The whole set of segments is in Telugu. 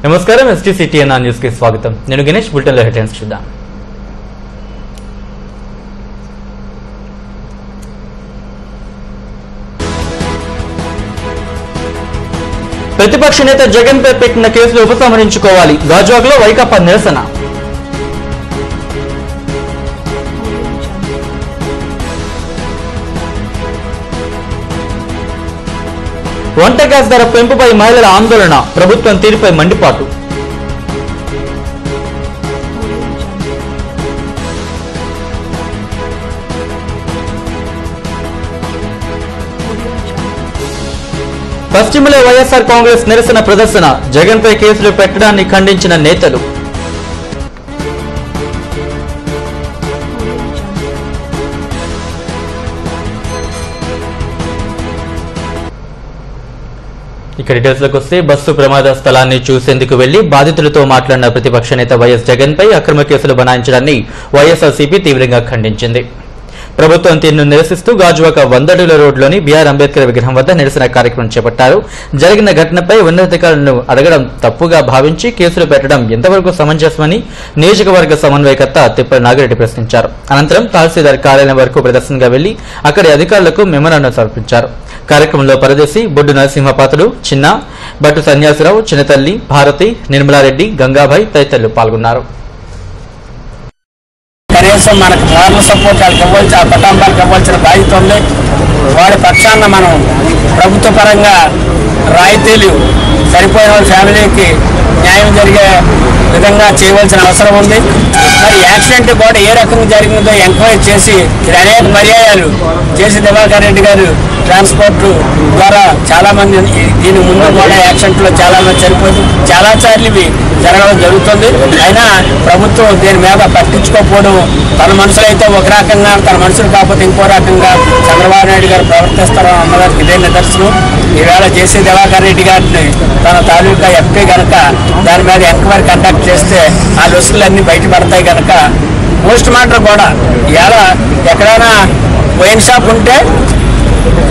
నమస్కారం STCTN న్యూస్ కి స్వాగతం. నేను గణేష్. బులెటిన్ లో హెడ్లైన్స్ చూద్దాం. ప్రతిపక్ష నేత జగన్ పై పెట్టిన కేసులు ఉపసంహరించుకోవాలి. గాజువాకలో వైకాపా నిరసన. వంట గ్యాస్ ధర పెంపుపై మహిళల ఆందోళన. ప్రభుత్వం తీరుపై మండిపాటు. పశ్చిమలో వైఎస్ఆర్ కాంగ్రెస్ నిరసన ప్రదర్శన. జగన్ పై కేసులు పెట్టడాన్ని ఖండించిన నేతలు. ఇక డీటెయిల్స్ లోకి వస్తే బస్సు ప్రమాద స్థలాన్ని చూసేందుకు వెళ్లి బాధితులతో మాట్లాడిన ప్రతిపక్ష నేత వైఎస్ జగన్ పై అక్రమ కేసులు బనాయించడాన్ని వైఎస్ఆర్సీపీ తీవ్రంగా ఖండించింది. ప్రభుత్వం తీరును నిరసిస్తూ గాజువాక 100 అడుగుల రోడ్లోని బిఆర్ అంబేద్కర్ విగ్రహం వద్ద నిరసన కార్యక్రమం చేపట్టారు. జరిగిన ఘటనపై ఉన్నతాధికారులను అడగడం తప్పుగా భావించి కేసులు పెట్టడం ఎంతవరకు సమంజసమని నియోజకవర్గ సమన్వయకర్త తిప్పల నాగిరెడ్డి ప్రశ్నించారు. అనంతరం తహసీల్దార్ కార్యాలయం వరకు ప్రదర్శనగా వెళ్లి అక్కడి అధికారులకు మెమోరాండం సమర్పించారు. కార్యక్రమంలో పరదేశి, బొడ్డు నరసింహపాత్రుడు, చిన్న, బట్టు సన్యాసిరావు, చిన్నతల్లి, భారతి, నిర్మలారెడ్డి, గంగాభాయ్ తదితరులు పాల్గొన్నారు. కనీసం మనకు మోరల్ సపోర్ట్ వాళ్ళకి ఇవ్వాల్సి, ఆ కుటుంబాలకు ఇవ్వాల్సిన బాధ్యత ఉంది. వాడి పక్షాన మనం ప్రభుత్వ పరంగా రాయితీలు సరిపోయిన వాళ్ళ ఫ్యామిలీకి న్యాయం జరిగే విధంగా చేయవలసిన అవసరం ఉంది. మరి యాక్సిడెంట్ కూడా ఏ రకంగా జరిగిందో ఎంక్వైరీ చేసి అనేక పర్యాయాలు చేసి దివాకర్ రెడ్డి గారు ట్రాన్స్పోర్ట్ ద్వారా చాలా మంది దీని ముందు కూడా యాక్సిడెంట్లో చాలా మంది చనిపోయింది. చాలా సార్లు ఇవి జరగడం జరుగుతుంది. అయినా ప్రభుత్వం దీని మీద పట్టించుకోకపోవడం, తన మనుషులు అయితే ఒక రకంగా, తన మనుషులు కాకపోతే ఇంకో రకంగా చంద్రబాబు నాయుడు గారు ప్రవర్తిస్తారో అన్నదానికి ఇదే నిదర్శనం. ఈవేళ జేసీ దివాకర్ రెడ్డి గారిని తన తాలూకా ఎంపీ కనుక దాని మీద ఎంక్వైరీ కండక్ట్ చేస్తే ఆ రుసుకులన్నీ బయటపడతాయి కనుక పోస్ట్ మార్టం కూడా ఇవాళ ఎక్కడైనా వైన్ షాప్ ఉంటే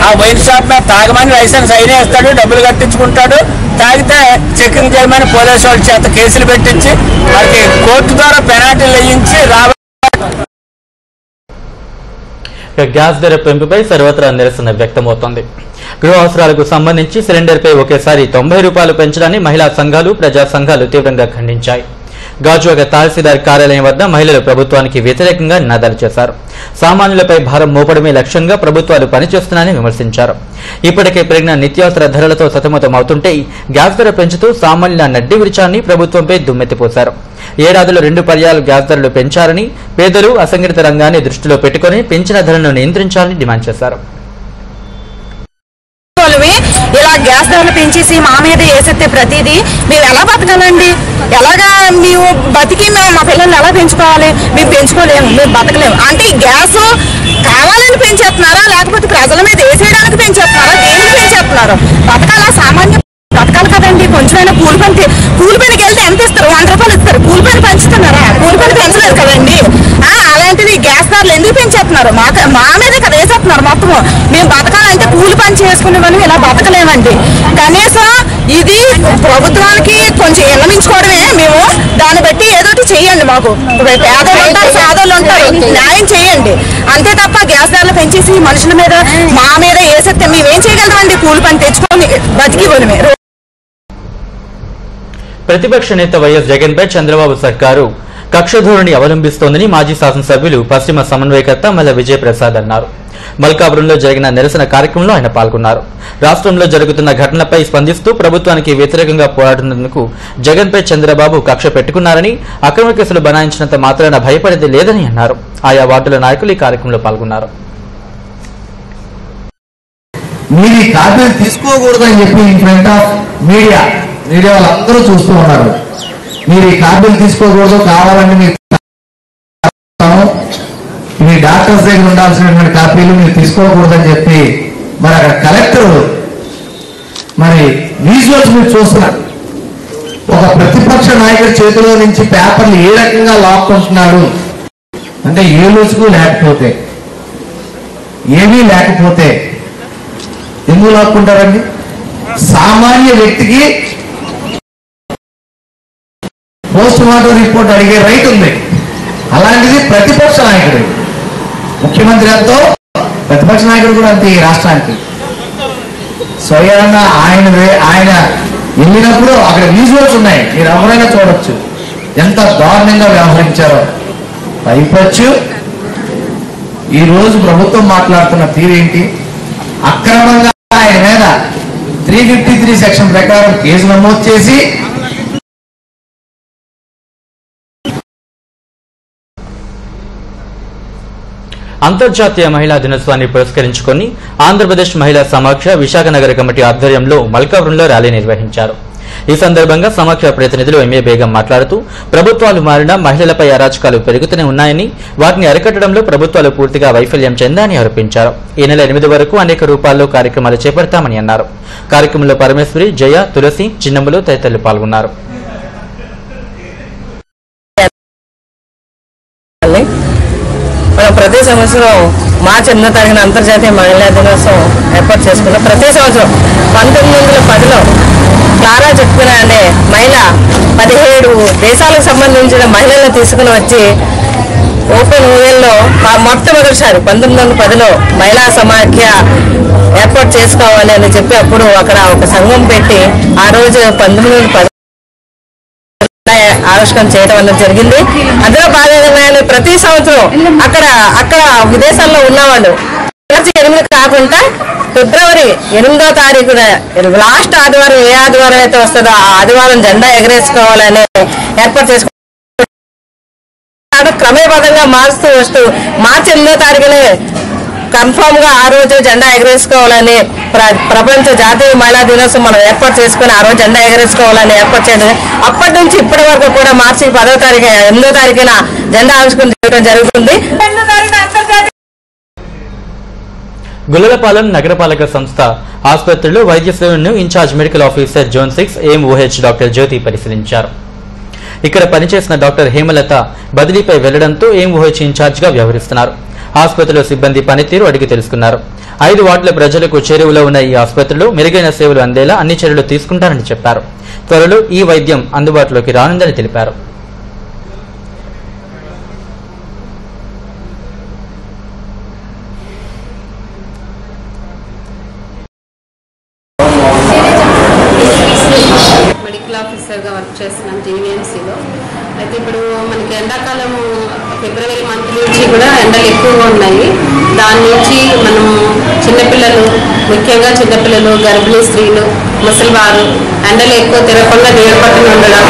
ఆ వైన్ షాప్ మీద తాగమని లైసెన్స్ అయినా ఇస్తాడు, డబ్బులు కట్టించుకుంటాడు. తాగితే చెకింగ్ చేయమని పోలీసు వాళ్ళ చేత కేసులు పెట్టించి వారికి కోర్టు ద్వారా పెనాల్టీలు వేయించి గ్యాస్ ధర పెంపుపై సర్వత్రా నిరసన వ్యక్తమవుతోంది. గృహ అవసరాలకు సంబంధించి సిలిండర్పై ఒకేసారి 90 రూపాయలు పెంచడాన్ని మహిళా సంఘాలు, ప్రజా సంఘాలు తీవ్రంగా ఖండించాయి. గాజువాక తహసీల్దార్ కార్యాలయం వద్ద మహిళలు ప్రభుత్వానికి వ్యతిరేకంగా నినాదాలు చేశారు. సామాన్యులపై భారం మోపడమే లక్ష్యంగా ప్రభుత్వాలు పనిచేస్తున్నాయని విమర్శించారు. ఇప్పటికే పెరిగిన నిత్యావసర ధరలతో సతమతమవుతుంటే గ్యాస్ ధర పెంచుతూ సామాన్యుల నడ్డి విరిచాన్ని ప్రభుత్వంపై దుమ్మెత్తిపోశారు. ఏడాదిలో 2 పర్యాలు గ్యాస్ ధరలు పెంచారని, పేదలు, అసంఘటిత రంగాన్ని దృష్టిలో పెట్టుకుని పెంచిన ధరలను నియంత్రించాలని డిమాండ్ చేశారు. ఇలా గ్యాస్ ధరలు పెంచేసి మా మీద వేసేస్తే ప్రతిదీ మేము ఎలా బతకాలండి? ఎలాగా మేము బతికి మేము మా పిల్లల్ని ఎలా పెంచుకోవాలి? మేము పెంచుకోలేము, మేము బతకలేము. అంటే ఈ గ్యాస్ కావాలని పెంచేస్తున్నారా, లేకపోతే ప్రజల మీద వేసేయడానికి పెంచేస్తున్నారా? దేనికి పెంచేస్తున్నారు? బతకాలా? సామాన్య బతకాలి కదండి. కొంచెమైనా కూలి పనికి వెళ్తే ఎంత ఇస్తారు? 100 రూపాయలు ఇస్తారు. కూలి పని పెంచుతున్నారా? కూలి పని పెంచలేదు కదండి. అలాంటిది గ్యాస్ ధరలు ఎందుకు పెంచేస్తున్నారు? మా మీదే కదా వేసేస్తున్నారు మొత్తం. మేము బతకాలంటే కూలి పని చేసుకునేవని ఇలా బతకలేమండి. కనీసం ఇది ప్రభుత్వానికి కొంచెం విన్నవించుకోవడమే. మేము దాన్ని బట్టి ఏదోటి చెయ్యండి. మాకు పేదోళ్ళు ఉంటారు, సాధోళ్ళు ఉంటారు, న్యాయం చేయండి. అంతే తప్ప గ్యాస్ ధరలు పెంచేసి మనుషుల మీద మా మీద వేసేస్తే మేమేం చేయగలమండి? కూలి పని తెచ్చుకొని బతికి పోనిమే. ప్రతిపక్ష నేత వైఎస్ జగన్ పై చంద్రబాబు సర్కారు కక్షధోరణి అవలంబిస్తోందని మాజీ శాసనసభ్యులు పశ్చిమ సమన్వయకర్త మల్ల విజయప్రసాద్ అన్నారు. మల్కాపురంలో జరిగిన నిరసన కార్యక్రమంలో ఆయన పాల్గొన్నారు. రాష్ట్రంలో జరుగుతున్న ఘటనపై స్పందిస్తూ ప్రభుత్వానికి వ్యతిరేకంగా పోరాడుతున్నందుకు జగన్ పై చంద్రబాబు కక్ష పెట్టుకున్నారని, అక్రమ కేసులు బనాయించినంత మాత్రాన భయపడేది లేదని అన్నారు. ఆయా వార్డుల నాయకులు ఈ కార్యక్రమంలో పాల్గొన్నారు. మీరు ఈ కాపీలు తీసుకోకూడదని చెప్పి ఇన్ ఫ్రంట్ ఆఫ్ మీడియా వాళ్ళందరూ చూస్తూ ఉన్నారు. మీరు ఈ కాపీలు తీసుకోకూడదు, కావాలని మీ డాక్టర్స్ దగ్గర ఉండాల్సినటువంటి కాపీలు మీరు తీసుకోకూడదని చెప్పి మరి అక్కడ కలెక్టర్ మరి విజువల్స్ మీరు చూస్తున్నారు. ఒక ప్రతిపక్ష నాయకుడి చేతిలో నుంచి పేపర్లు ఏ రకంగా లాక్కుంటున్నాడు అంటే ఏ రోజుకు లేకపోతే ఏమీ లేకపోతే ఎందుకు లాక్కుంటారండి? సామాన్య వ్యక్తికి మార్టం రిపోర్ట్ అడిగే రైట్ ఉంది. అలాంటిది ప్రతిపక్ష నాయకుడు, ముఖ్యమంత్రి ఎంతో ప్రతిపక్ష నాయకుడు కూడా అంతే ఈ రాష్ట్రానికి. స్వయంగా ఆయన వెళ్ళినప్పుడు అక్కడ విజువల్స్ ఉన్నాయి, మీరు ఎవరైనా చూడొచ్చు ఎంత దారుణంగా వ్యవహరించారో. పైపచ్చు ఈ రోజు ప్రభుత్వం మాట్లాడుతున్న తీరేంటి? అక్రమంగా ఆయన మీద 353 సెక్షన్ ప్రకారం కేసు నమోదు చేసి అంతర్జాతీయ మహిళా దినోత్సవాన్ని పురస్కరించుకుని ఆంధ్రప్రదేశ్ మహిళా సమాఖ్య విశాఖ నగర కమిటీ ఆధ్వర్యంలో మల్కాపురంలో ర్యాలీ నిర్వహించారు. ఈ సందర్భంగా సమాఖ్య ప్రతినిధులు ఎంఏ బేగం మాట్లాడుతూ ప్రభుత్వాలు మారినా మహిళలపై అరాచకాలు పెరుగుతూనే ఉన్నాయని, వాటిని అరికట్టడంలో ప్రభుత్వాలు పూర్తిగా వైఫల్యం చెందాయని ఆరోపించారు. ఈ నెల 8 వరకు అనేక రూపాల్లో కార్యక్రమాలు చేపడతామని అన్నారు. కార్యక్రమంలో పరమేశ్వరి, జయ, తులసి, చిన్నమ్మలు తదితరులు పాల్గొన్నారు. మనం ప్రతి సంవత్సరం మార్చి 8వ తారీఖున అంతర్జాతీయ మహిళా దినోత్సవం ఏర్పాటు చేసుకున్నాం. ప్రతి సంవత్సరం 1910లో క్లారా చెప్పుకున్న అనే మహిళ 17 దేశాలకు సంబంధించిన మహిళలను తీసుకుని వచ్చి ఓపెన్ ఊయల్లో మొట్టమొదటిసారి 1910లో మహిళా సమాఖ్య ఏర్పాటు చేసుకోవాలి అని చెప్పి అప్పుడు అక్కడ ఒక సంఘం పెట్టి ఆ రోజు 1910 ఆవిష్కరణ చేయడం అనేది జరిగింది. అందులో భాగంగానే ప్రతి సంవత్సరం అక్కడ విదేశాల్లో ఉన్నవాళ్ళు మార్చి 8 కాకుండా ఫిబ్రవరి 8వ తారీఖున లాస్ట్ ఆదివారం ఏ ఆదివారం అయితే వస్తుందో ఆ ఆదివారం జెండా ఎగరేసుకోవాలని ఏర్పాటు చేసుకుంటారు. క్రమబద్ధంగా మారుస్తూ వస్తూ మార్చి 8వ తారీఖునే కన్ఫామ్ గా ఆ రోజు జెండా ఎగరేసుకోవాలని ప్రపంచ జాతీయ మహిళా దినోత్సవం మనం ఏర్పాటు చేసుకుని ఆ రోజు జెండా ఎగరేసుకోవాలని ఏర్పాటు చేయడం. అప్పటి నుంచి ఇప్పటి వరకు కూడా మార్చి 10వ తారీఖు 8వ తారీఖున జెండా ఆవిష్కరణ చేయడం జరుగుతుంది. గుల్లలపాలెం నగరపాలక సంస్థ ఆసుపత్రిలో వైద్య సేవలను in charge medical officer zone 6 AMOH doctor Jyothi పరిశీలించారు. ఇక్కడ పనిచేసిన డాక్టర్ హేమలత బదిలీపై వెళ్లడంతో AMOH ఇన్ఛార్జ్ గా వ్యవహరిస్తున్నారు. ఆసుపత్రిలో సిబ్బంది పనితీరు అడిగి తెలుసుకున్నారు. 5 వార్డుల ప్రజలకు చేరువలో ఉన్న ఈ ఆసుపత్రిలో మెరుగైన సేవలు అందేలా అన్ని చర్యలు తీసుకుంటారని చెప్పారు. త్వరలో ఈ వైద్యం అందుబాటులోకి రానుందని తెలిపారు. మెడికల్ ఆఫీసర్గా వర్క్ చేస్తున్నాం జీవీఎంసీలో. అయితే ఇప్పుడు మనకి ఎండాకాలం ఫిబ్రవరి మంత్ నుంచి కూడా ఎండలు ఎక్కువగా ఉన్నాయి. దాని నుంచి మనం చిన్నపిల్లలు, ముఖ్యంగా చిన్నపిల్లలు, గర్భిణీ స్త్రీలు, ముసలివారు ఎండలు ఎక్కువ తిరగకుండా నీళ్ళు పట్టుకుని ఉండడం,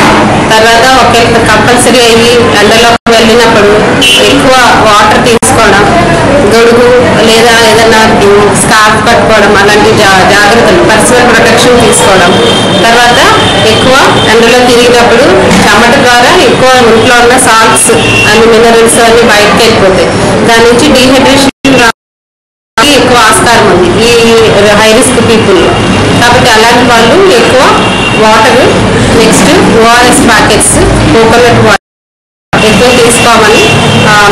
తర్వాత ఒకవేళ కంపల్సరీ అయ్యి ఎండలోకి వెళ్ళినప్పుడు ఎక్కువ వాటర్ తీసుకోవడం, గొడుగు లేదా ఏదైనా స్కార్ఫ్ కట్టుకోవడం, అలాంటి జాగ్రత్తలు, పర్సనల్ ప్రొటెక్షన్ తీసుకోవడం. తర్వాత ఎక్కువ ఎండలో తిరిగినప్పుడు చెమట ద్వారా ఎక్కువ ఇంట్లో ఉన్న సాల్ట్స్ అన్ని మినరల్స్ అన్ని బయటకు వెళ్ళిపోతాయి. దాని నుంచి డీహైడ్రేషన్ ఎక్కువ ఆస్కారం ఉంది ఈ హై రిస్క్ పీపుల్. కాబట్టి అలాంటి వాళ్ళు ఎక్కువ water, next ORS packets, coconut water ఎక్కువ తీసుకోమని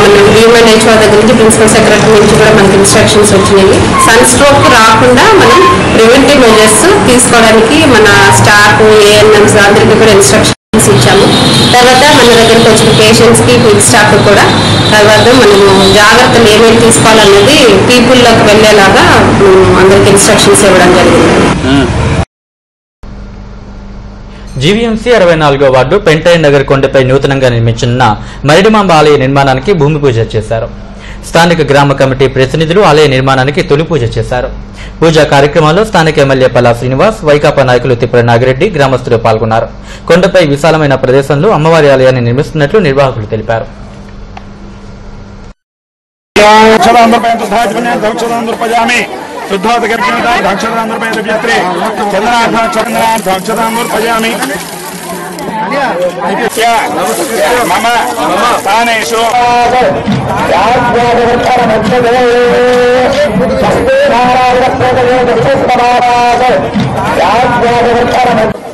మనం DMHO దగ్గర నుంచి ప్రిన్సిపల్ సెక్రటరీ నుంచి కూడా మనకి ఇన్స్ట్రక్షన్స్ వచ్చినాయి. సన్ స్ట్రోక్ రాకుండా మనం ప్రివెంటివ్ మెజర్స్ తీసుకోవడానికి మన స్టాఫ్, ANMs అందరికీ కూడా ఇన్స్ట్రక్షన్స్ ఇచ్చాము. తర్వాత మన దగ్గరికి వచ్చిన పేషెంట్స్కి, ఫీల్డ్ స్టాఫ్ కూడా తర్వాత మనము జాగ్రత్తలు ఏమేమి తీసుకోవాలన్నది పీపుల్లోకి వెళ్ళేలాగా అందరికి ఇన్స్ట్రక్షన్స్ ఇవ్వడం జరిగింది. జీవీఎంసీ 64వ వార్డు పెంటయ్య నగర్ కొండపై నూతనంగా నిర్మించిన మరిడిమాంబ ఆలయ నిర్మాణానికి భూమి పూజ చేశారు. స్థానిక గ్రామ కమిటీ ప్రతినిధులు ఆలయ నిర్మాణానికి తొలి పూజ చేశారు. పూజా కార్యక్రమంలో స్థానిక ఎమ్మెల్యే పల్లా శ్రీనివాస్, వైకాపా నాయకులు తిప్పల నాగిరెడ్డి, గ్రామస్తులు పాల్గొన్నారు. కొండపై విశాలమైన ప్రదేశంలో అమ్మవారి ఆలయాన్ని నిర్మిస్తున్నట్లు నిర్వాహకులు తెలిపారు.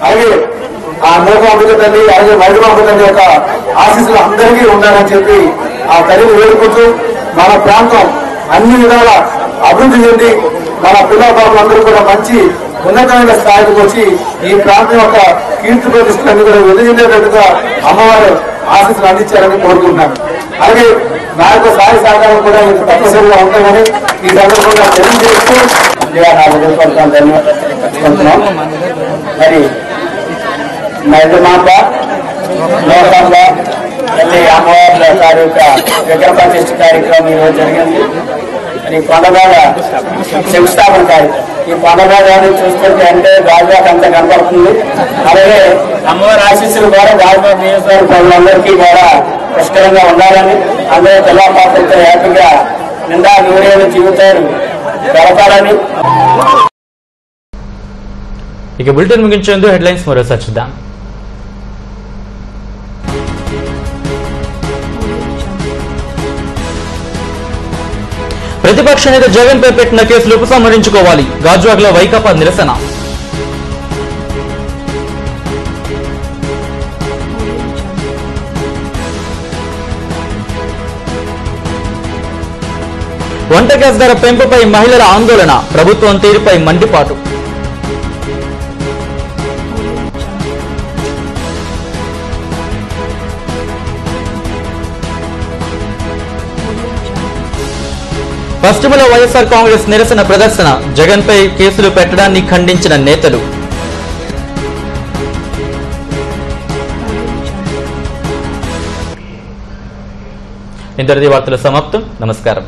అలాగే ఆ మూకాంబిక తల్లి, అలాగే వైద్యమాంబిక తల్లి యొక్క ఆశీస్సులు అందరికీ ఉండాలని చెప్పి ఆ తల్లిని వేడుకుంటూ మన ప్రాంతం అన్ని విధాల అభివృద్ధి చెంది మన పిల్లలందరూ కూడా మంచి ఉన్నతమైన స్థాయికి వచ్చి ఈ ప్రాంతం యొక్క కీర్తి ప్రతిష్టలన్నీ కూడా వెలుగుండేటట్టుగా అమ్మవారు ఆశీస్సులు అందించాలని కోరుకుంటున్నాను. అలాగే నా యొక్క సహాయ సహకారం కూడా ఇంత తప్పనిసరిగా ఉంటాయని ఈ సందర్భంగా తెలియజేస్తూ నా హృదయపూర్వక ధన్యవాదాలు తెలియపరుచుకుంటున్నాం. మరి మైదమాంబ లోకాంబ తల్లి అమ్మవార్ల గారి యొక్క విగ్రహ ప్రతిష్ఠ కార్యక్రమం ఈరోజు జరిగింది. మరి కొండబాడ శంకుస్థాపన కార్యక్రమం ఈ కొండబాడాన్ని చూస్తుంటే అంటే గాజువాక అంతా కనపడుతుంది. అలాగే అమ్మవారి ఆశీస్సులు కూడా గాజువాక నియోజకవర్గ ప్రజలందరికీ కూడా పుష్కరంగా ఉండాలని అందరూ జిల్లా పాత్రతో హ్యాపీగా నిండా నూరేళ్ళ జీవితాలు గడపాలని. ఇక బులెటిన్ ముగించేందుకు హెడ్లైన్స్ మరోసారి చూద్దాం. ప్రతిపక్ష నేత జగన్ పై పెట్టిన కేసులు ఉపసంహరించుకోవాలి, గాజువాకలో వైకాపా నిరసన. వంట గ్యాస్ ధర పెంపుపై మహిళల ఆందోళన, ప్రభుత్వం తీరుపై మండిపాటు. పశ్చిమలో వైఎస్ఆర్ కాంగ్రెస్ నిరసన ప్రదర్శన, జగన్ పై కేసులు పెట్టడాన్ని ఖండించిన నేతలు. ఇంతటితో వార్తలు సమాప్తం. నమస్కారం.